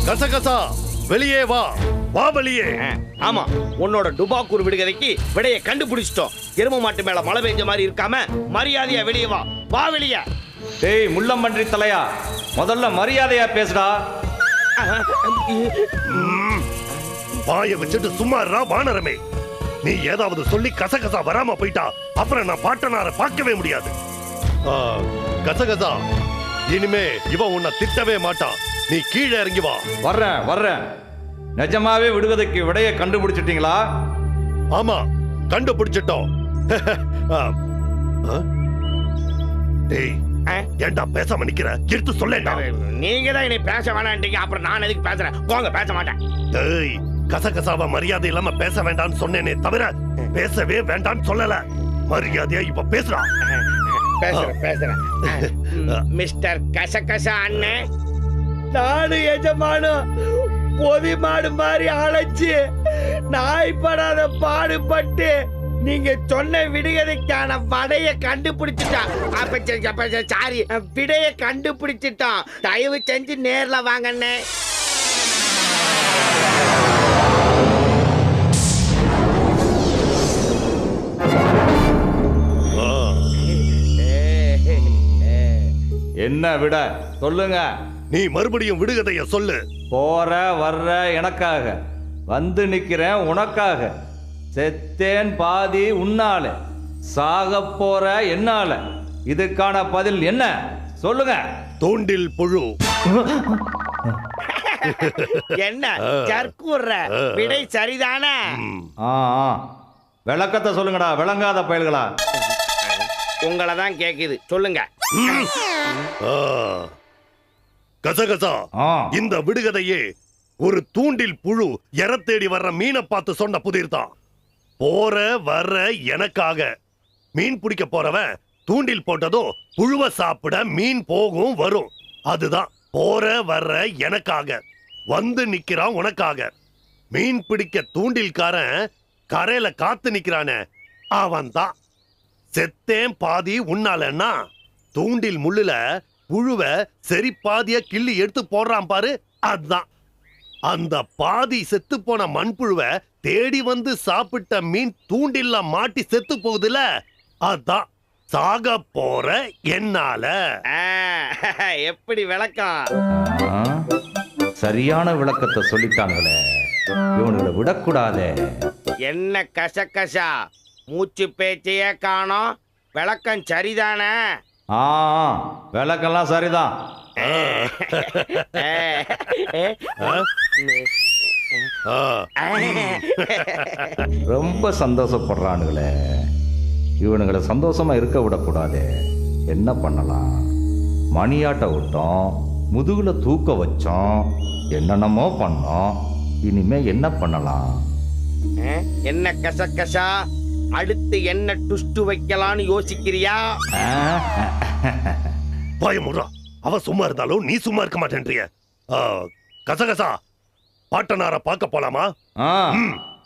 கசகசா வெளியே வா, வா வெளியே. ஆமா, உன்னோட டுபாக்கூர் விடுகதைக்கு விடைய கண்டுபிடிச்சிட்டோம். எரும மாட்டு மேல மழை பெஞ்ச மாதிரி இருக்காம மரியாதையா வெளியே வா, வா வெளியே. டேய் முள்ளம்பன்றி தலையா, முதல்ல மரியாதையா பேசுடா. வாய வச்சுட்டு சும்மா வானரமே. நீ ஏதாவது சொல்லி கசகசா வராம போயிட்டா அப்புறம் நான் பாட்டனார பார்க்கவே முடியாது. கசகசா, இனிமே இவன் உன்னை திட்டவே மாட்டான். நீ கீழே இறங்கி வா. வர்றேன். நிஜமாவே விடுவதற்கு விடைய கண்டுபிடிச்சிட்டீங்களா? ஆமா, கண்டுபிடிச்சிட்டோம். டேய், ஏன்டா பேசாம நிக்கிற? எடுத்து சொல்லேன்டா. நீங்க தான் என்னை பேச வேணான்றீங்க, அப்புறம் நான் எதுக்கு பேசுறேன்? போங்க, பேச மாட்டேன். டேய், கசகசாவ மரியாதை இல்லாம பேச வேண்டாம்னு சொன்னேனே தவிர பேசவே வேண்டாம்னு சொல்லல. மரியாதையா இப்ப பேசுறா. பேசுறேன். மிஸ்டர் கசகசா அண்ணன், நாடு எஜமானும் பொதி மாடு மாதிரி அழைச்சு நாய் படாத பாடுபட்டு நீங்க சொன்ன விடுகதைக்கான வடைய கண்டுபிடிச்சிட்டான். சாரி, விடைய கண்டுபிடிச்சிட்டான். தயவு செஞ்சு நேர்ல வாங்கண்ணே. என்ன விட சொல்லுங்க. நீ மறுபடியும் விடுகதைய சொல்லு. போற வர்ற எனக்காக, வந்து நிக்கிறேன் உனக்காக. செத்தேன் பாதி உன்னால, சாக போற என்னால. இதுக்கான பதில் என்ன சொல்லுங்க. தூண்டில் புழு. என்ன ஜர்க்கூர்ற? விடை சரிதானே? விளக்கத்தை சொல்லுங்கடா, விளங்காத பயல்களா. உங்களை தான் கேக்குது, சொல்லுங்க. கசகசா, இந்த விடுகதையே ஒரு தூண்டில் புழு எற தேடி வர்ற மீனை பார்த்து சொன்ன புதிர் தான். போற வர்ற எனக்காக. மீன் பிடிக்க போறவன் தூண்டில் போட்டதும் புழுவை சாப்பிட மீன் போகும் வரும். அதுதான் போற வர்ற எனக்காக, வந்து நிக்கிறான் உனக்காக. மீன் பிடிக்க தூண்டில்காரன் கரையில காத்து நிக்கிறானே, அவன் தான். செத்தேன் பாதி உன்னாலன்னா தூண்டில் முள்ளுல புழுவ சரி பாதிய கிள்ளி எடுத்து போடுறான் பாரு, அதுதான். அந்த பாதி செத்து போன மண்புழுவ தேடி வந்து சாப்பிட்ட மீன் தூண்டில்ல மாட்டி செத்து போகுதுல, அதான் சாக போற என்னால. எப்படி விளக்கம்? சரியான விளக்கத்தை சொல்லிட்டானுங்களே, இவனுங்களை விடக்கூடாதே. என்ன கசகசா, மூச்சு பேச்சையே காணோம். விளக்கம் சரிதானே? விளக்கெல்லாம் சரிதான். ரொம்ப சந்தோஷப்படுறானுங்களே, இவனுங்களை சந்தோஷமா இருக்க விடக்கூடாது. என்ன பண்ணலாம்? மணியாட்ட விட்டோம், முதுகுல தூக்க வச்சோம், என்னென்னமோ பண்ணோம். இனிமே என்ன பண்ணலாம்? என்ன கசகசா, அடுத்து என்ன டுஸ்ட் வைக்கலாம்னு யோசிக்கிறியா? பயமுறா, அவ சும்மா இருந்தாலும் நீ சும்மா இருக்க மாட்டேன்றிய. கசகசா, பாட்டனார பார்க்க போலாமா?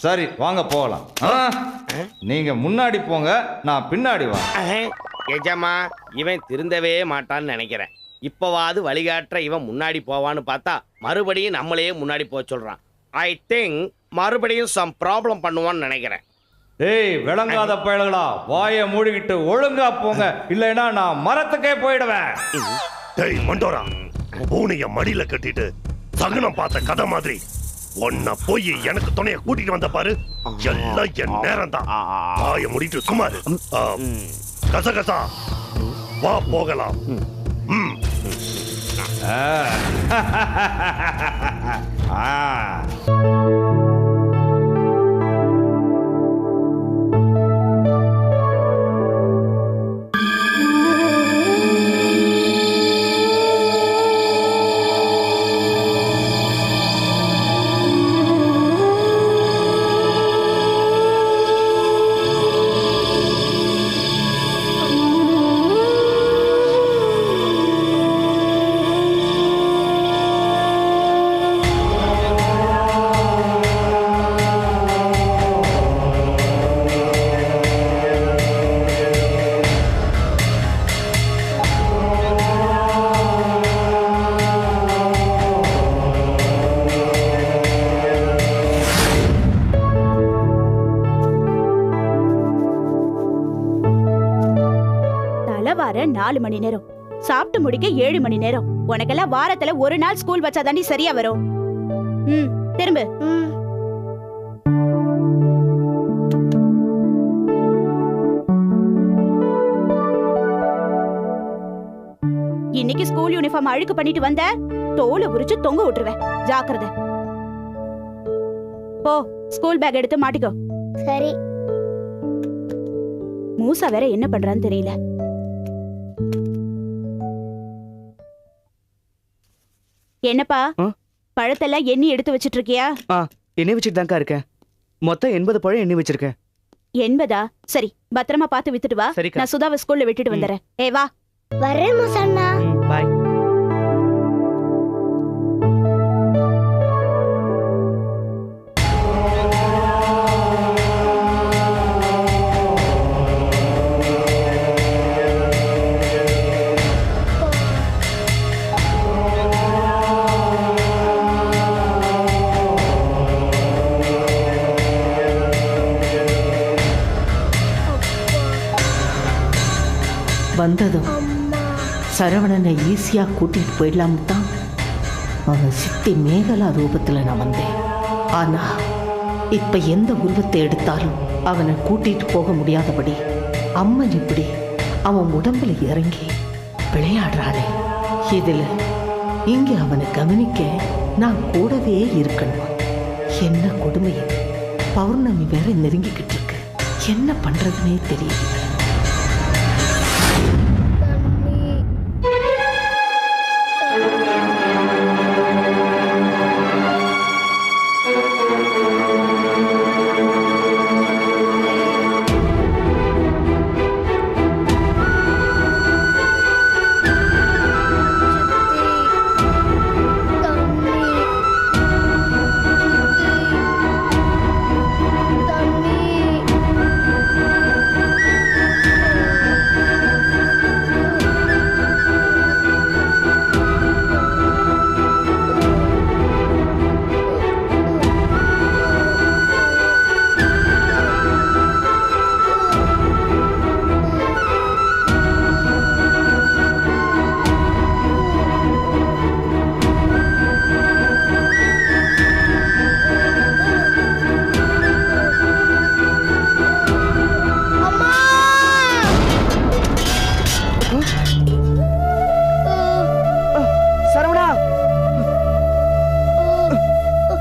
சரி, வாங்க போகலாம். நீங்க முன்னாடி போங்க, நான் பின்னாடி வா. எஜமா, இவன் திருந்தவே மாட்டான்னு நினைக்கிறேன். இப்பவாது வழிகாட்டுற இவன் முன்னாடி போவான்னு பார்த்தா மறுபடியும் நம்மளையே முன்னாடி போக சொல்றான். ஐ திங்க் மறுபடியும் சம் ப்ராப்ளம் பண்ணுவான்னு நினைக்கிறேன். டேய் விளங்காத பயல்களா, வாயை மூடிக்கிட்டு ஒழுங்கா போங்க, இல்லைன்னா நான் மரத்துக்கே போயிடுவேன். டேய் மண்டோரா, பூனைய மடியில கட்டிட்டு சகுனம் பார்த்த கதை மாதிரி உன்னை போய் எனக்கு துணைய கூட்டிட்டு வந்த பாரு, எல்லாம் என் நேரம் தான். வாய முடிட்டு சுமாரு. கசகசா வா போகலாம். வார 4 மணி நேரம், சாப்பிட்டு முடிக்க 7 மணி நேரம். உனக்கெல்லாம் வாரத்துல ஒரு நாள் ஸ்கூல் வச்சா தாண்டி சரியா வரும். திரும்ப. இன்னைக்கு ஸ்கூல் யூனிஃபார்ம் அழுக்கு பண்ணிட்டு வந்த தோலை உரிச்சு தொங்க விட்டுருவேன். ஜாக்கிரதை. போ, ஸ்கூல் பேக் எடுத்து மாட்டிக்கோ. சரி. மூசா வேற என்ன பண்றான்னு தெரியல. என்னப்பா பழத்தெல்லாம் எண்ணி எடுத்து வச்சிட்டு இருக்கியா? எண்ணி வச்சுட்டு தான்க்கா இருக்கேன். மொத்தம் 80 பழம் எண்ணி வச்சிருக்கேன். 80? சரி, பத்திரமா பார்த்து வித்துட்டு வா. நான் சுதாவை ஸ்கூல்ல விட்டுட்டு வந்துறேன். ஏய் வா. வரேன் மூசண்ணா. பை. வந்ததும் சரவணனை ஈஸியா கூட்டிட்டு போயிடலாம்னு தான் அவன் சித்தி மேகலா ரூபத்துல நான் வந்தேன். ஆனா இப்ப எந்த உருவத்தை எடுத்தாலும் அவனை கூட்டிட்டு போக முடியாதபடி அம்மன் இப்படி அவன் உடம்புல இறங்கி விளையாடுறானே. இதுல இங்க அவனை கவனிக்க நான் கூடவே இருக்கணும். என்ன கொடுமை! பௌர்ணமி வேற நெருங்கிக்கிட்டு இருக்கு. என்ன பண்றதுன்னே தெரியல.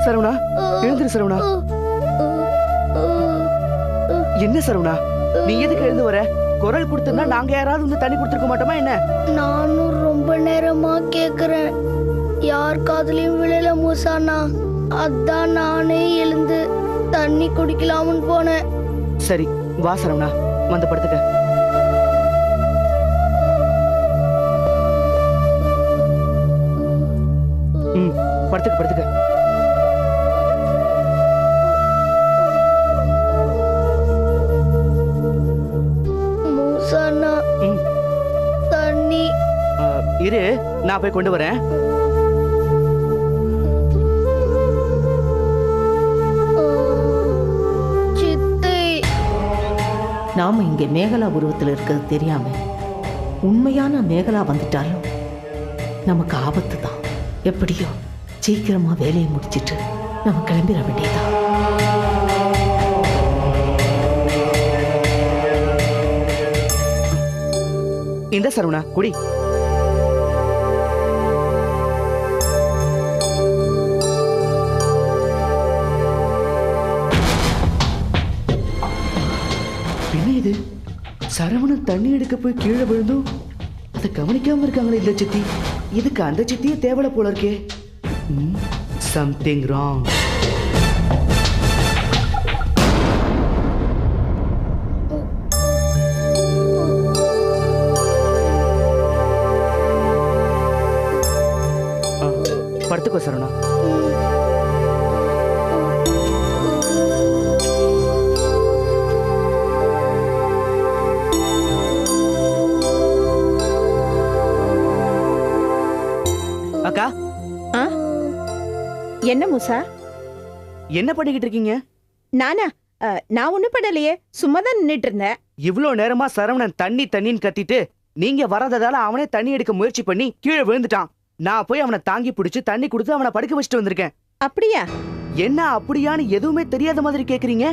சரவணா, எழுந்துரு சரவணா. என்ன சரவணா, நீ எதுக்கு எழுந்து வர? குரல் கொடுத்தா நாங்க யாராவது வந்து தண்ணி கொடுத்துருக்க மாட்டோமா என்ன? நானும் ரொம்ப நேரமா கேக்குறேன், யார் காதுலயும் விழல மூசானா. அதான் நானே எழுந்து தண்ணி குடிக்கலாம்னு போனேன். சரி வா சரவணா, வந்து படுத்துக்க. படுத்துக்க படுத்துக்க. மூசானா தண்ணி இரு, நான் போய் கொண்டு வரேன். நாம இங்க மேகலா உருவத்தில் இருக்கிறது தெரியாம உண்மையான மேகலா வந்துட்டாலும் நமக்கு ஆபத்து தான். எப்படியோ சீக்கிரமா வேலையை முடிச்சிட்டு நம்ம கிளம்பிட வேண்டியதான். இந்த சரவணா குடி. என்ன இது? சரவணன் தண்ணி எடுக்க போய் கீழே விழுந்தும் அதை கவனிக்காம இருக்காங்களே இல்ல சித்தி. இதுக்கு அந்த சித்தியே தேவலை போல இருக்கே. Something wrong. படுத்துக்கோ சரவணா. அக்கா, என்ன மூசா? என்ன பண்ணிக்கிட்டு இருக்கீங்க? நானா? நான் ஒண்ணும் பண்ணலையே, சும்மா தான் நின்னுட்டு இருந்தேன். இவ்ளோ நேரமா சரவணன் தண்ணி தண்ணின்னு கத்திட்டு நீங்க வராததால அவனே தண்ணி எடுக்க முயற்சி பண்ணி கீழே விழுந்துட்டான். நான் போய் அவனை தாங்கி பிடிச்சு தண்ணி கொடுத்து அவனை படுக்க வச்சுட்டு வந்திருக்கேன். அப்படியா? என்ன அப்படியான்னு எதுவுமே தெரியாத மாதிரி கேக்குறீங்க?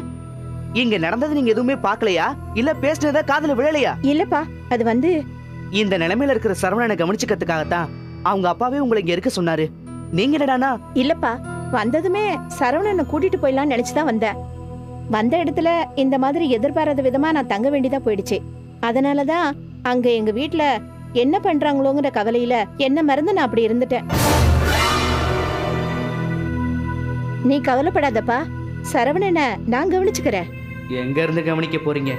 இங்க நடந்தது நீங்க எதுவுமே பாக்கலையா? இல்ல பேசினத காதுல விழலையா? இல்லப்பா, அது வந்து இந்த நிலைமையில இருக்கிற சரவணனை கவனிச்சுக்கிறதுக்காகத்தான் அவங்க அப்பாவே உங்களை இங்க இருக்க சொன்னாரு. நீங்க என்னடானா? இல்லப்பா, வந்ததுமே சரவணனை கூட்டிட்டு போயிடலாம்னு நினைச்சுதான் வந்தேன். வந்த இடத்துல இந்த மாதிரி எதிர்பாராத விதமா நான் தங்க வேண்டியதா போயிடுச்சு. அதனாலதான் அங்க எங்க வீட்டுல என்ன பண்றாங்களோங்கிற கவலையில என்ன மறந்து நான் அப்படி இருந்துட்டேன். நீ கவலைப்படாதப்பா, சரவணனை நான் கவனிச்சுக்கிறேன். எங்க இருந்து கவனிக்க போறீங்க?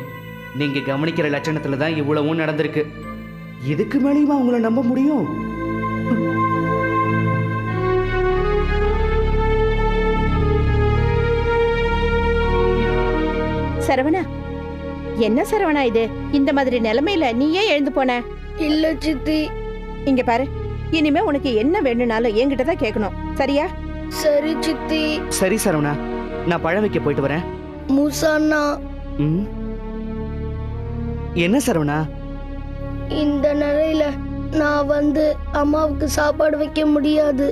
நீங்க கவனிக்கிற லட்சணத்துல தான் இவ்வளவும் நடந்திருக்கு. இதுக்கு மேலேயுமா உங்களை நம்ப முடியும்? சரவணா, என்ன சரவணா இது? இந்த மாதிரி நிலைமையில நீ ஏன் எழுந்து போன? இல்ல சித்தி. இங்க பாரு, இனிமே உனக்கு என்ன வேணும்னாலும் என்கிட்ட தான் கேட்கணும், சரியா? சரி சித்தி. சரி சரவணா, நான் பழம் வைக்க போயிட்டு வரேன். மூசாண்ணா, என்ன சரவணா? இந்த நிலையில நான் வந்து அம்மாவுக்கு சாப்பாடு வைக்க முடியாது.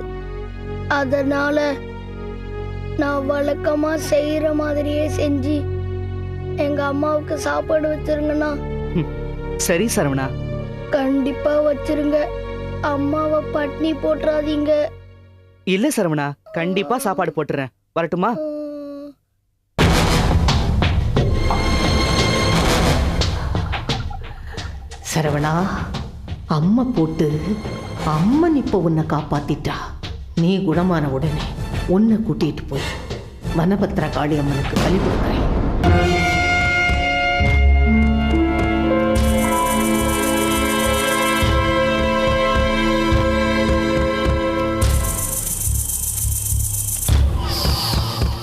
அதனால நான் வழக்கமா செய்யற மாதிரியே செஞ்சு எங்க அம்மாவுக்கு சாப்பாடு வச்சிருங்கண்ணா. சரி சரவணா, கண்டிப்பா வச்சிருங்க. அம்மாவை பட்னி போட்டுறாதீங்க. இல்ல சரவணா, கண்டிப்பா சாப்பாடு போட்டுறேன். வரட்டுமா? சரவணா, அம்மா போட்டு அம்மன் இப்ப உன்னை காப்பாத்திட்டா. நீ குணமான உடனே உன்னை கூட்டிட்டு போய் வனபத்ரா காளி அம்மனுக்கு பலி கொடுக்குறேன்.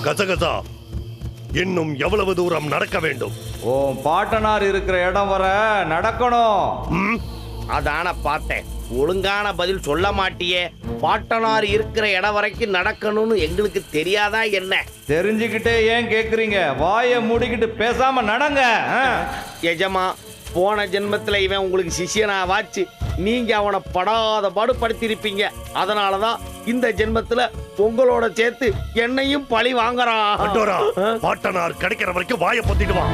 கசகசா, இன்னும் எவ்வளவு தூரம் நடக்க வேண்டும்? உன் பாட்டனார் இருக்கிற இடம் வர நடக்கணும். அதான பார்த்தேன், ஒழுங்கான பதில் சொல்ல மாட்டியே. பாட்டனார் இருக்கிற இடம் வரைக்கும் நடக்கணும்னு எங்களுக்கு தெரியாதா என்ன? தெரிஞ்சுக்கிட்டே ஏன் கேக்குறீங்க? வாயை மூடிக்கிட்டு பேசாம நடங்க. எஜமா, போன ஜென்மத்துல இவன் உங்களுக்கு சிஷியனா வாச்சு நீங்க அவனை படாத பாடுபடுத்திருப்பீங்க. அதனாலதான் இந்த ஜென்மத்துல உங்களோட சேர்த்து என்னையும் பழி வாங்குறான். பாட்டனார் கிடைக்கிற வரைக்கும் வாயை பொத்திட்டு வா.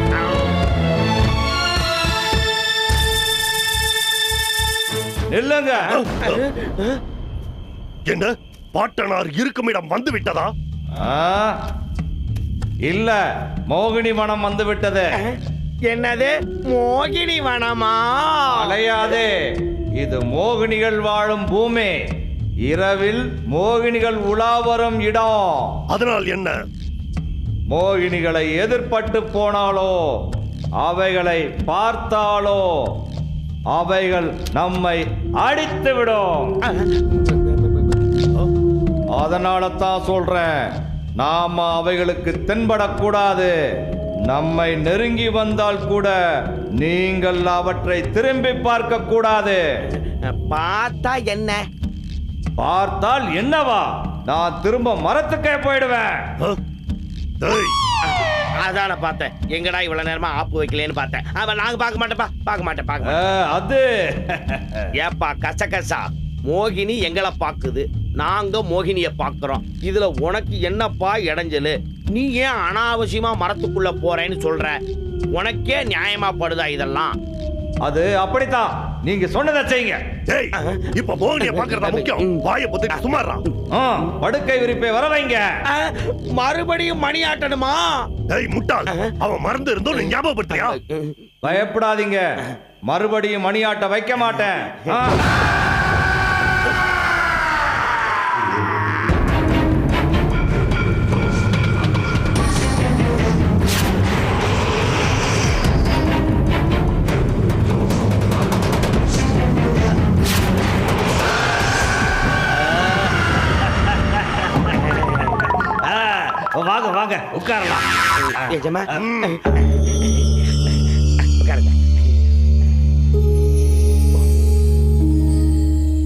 இல்லங்க. என்ன, பாட்டனார் இருக்கும் இடம் வந்து விட்டதா? இல்ல, மோகினி வனம் வந்து விட்டது. என்னது மோகினி வனமா? அலையாதே, இது மோகினிகள் வாழும் பூமி. இரவில் மோகினிகள் உலா வரும் இடம். அதனால் என்ன? மோகினிகளை எதிர்பட்டு போனாலோ, அவைகளை பார்த்தாலோ, அவைகள் நம்மை அடித்து விடும். அதனால தான் சொல்றேன், நாம அவைகளுக்கு தென்படக்கூடாது. நம்மை நெருங்கி வந்தால் கூட நீங்கள் அவற்றை திரும்பி பார்க்க கூடாது. பார்த்தா என்ன? பார்த்தால் என்னவா? நான் திரும்ப மரத்துக்கே போயிடுவேன். அதான பார்த்தேன், எங்கடா இவ்வளவு நேரமா ஆப்பு வைக்கலன்னு பார்த்தேன். நாங்க பார்க்க மாட்டேன். அது ஏப்பா கசகசா, மோகினி எங்களை பாக்குது, நாங்க மோகினிய பாக்குறோம். இதுல உனக்கு என்னப்பா இடைஞ்சலு? நீ ஏன் அனாவசியமா மரத்துக்குள்ள போறேன்னு சொல்ற? உனக்கே நியாயமா படுதா இதெல்லாம்? அது அப்படித்தான். நீங்க சொன்னதை செய்யுங்க. டேய், இப்ப மோகினிய பாக்குறதா முக்கியம். வாயை பொத்திட்டு சும்மாறா. படுக்கை விரிப்பை வர வைங்க. மறுபடியும் மணி ஆட்டணுமா? டேய் முட்டாள், அவன் மறந்து இருந்தோம், நீ ஞாபகப்படுத்தியா? பயப்படாதீங்க, மறுபடியும் மணியாட்ட வைக்க மாட்டேன். வாங்க வாங்க உட்காரலாம். எஜமா உட்காருங்க.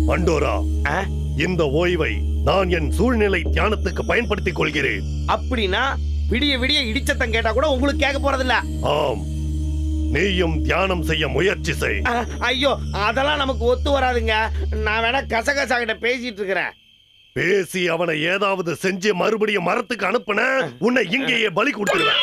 மண்டோரா, இந்த ஓய்வை நான் என் சூழ்நிலை தியானத்துக்கு பயன்படுத்திக் கொள்கிறேன். அப்படின்னா விடிய விடிய இடிச்சத்தம் கேட்டா கூட உங்களுக்கு கேட்க போறதில்ல. ஆம், நீயும் தியானம் செய்ய முயற்சி செய். ஐயோ, அதெல்லாம் நமக்கு ஒத்து வராதுங்க. நான் வேணா கசகசா கிட்ட பேசிட்டு இருக்கிறேன். பேசி அவனை ஏதாவது செஞ்சு மறுபடியும் மரத்துக்கு அனுப்புன உன்னை இங்கேயே பலி கொடுத்துருவேன்.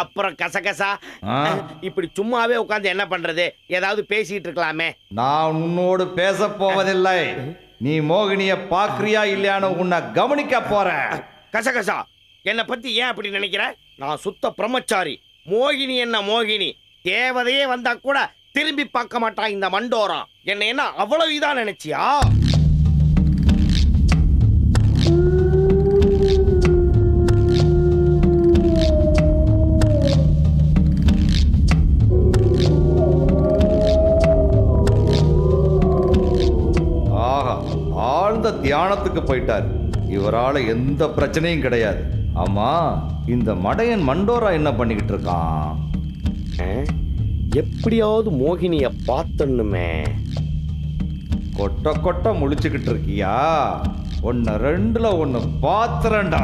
அப்புறம் கசகசா, இப்படி சும்மாவே உட்கார்ந்து என்ன பண்றது? ஏதாவது பேசிட்டு இருக்கலாமே. நான் உன்னோடு பேச போவதில்லை. நீ மோகினிய பாக்குறியா இல்லையான்னு உன்னை கவனிக்க போறேன். கசகசா, என்னை பத்தி ஏன் அப்படி நினைக்கிற? நான் சுத்த பிரம்மச்சாரி. மோகினி என்ன மோகினி, தேவதையே வந்தா கூட திரும்பி பார்க்க மாட்டான் இந்த மண்டோரா. என்ன என்ன அவ்வளவு இதா நினைச்சியா? ஆஹா, ஆழ்ந்த தியானத்துக்கு போயிட்டார். இவரால எந்த பிரச்சனையும் கிடையாது. ஆமா, இந்த மடையன் மண்டோரா என்ன பண்ணிக்கிட்டு இருக்கான்? எப்படியாவது மோகினிய பார்த்தனுமே. கொட்ட கொட்ட முழிச்சுக்கிட்டு இருக்கியா? ஒன்னு ரெண்டுல ஒன்னு பாத்துறேன்டா.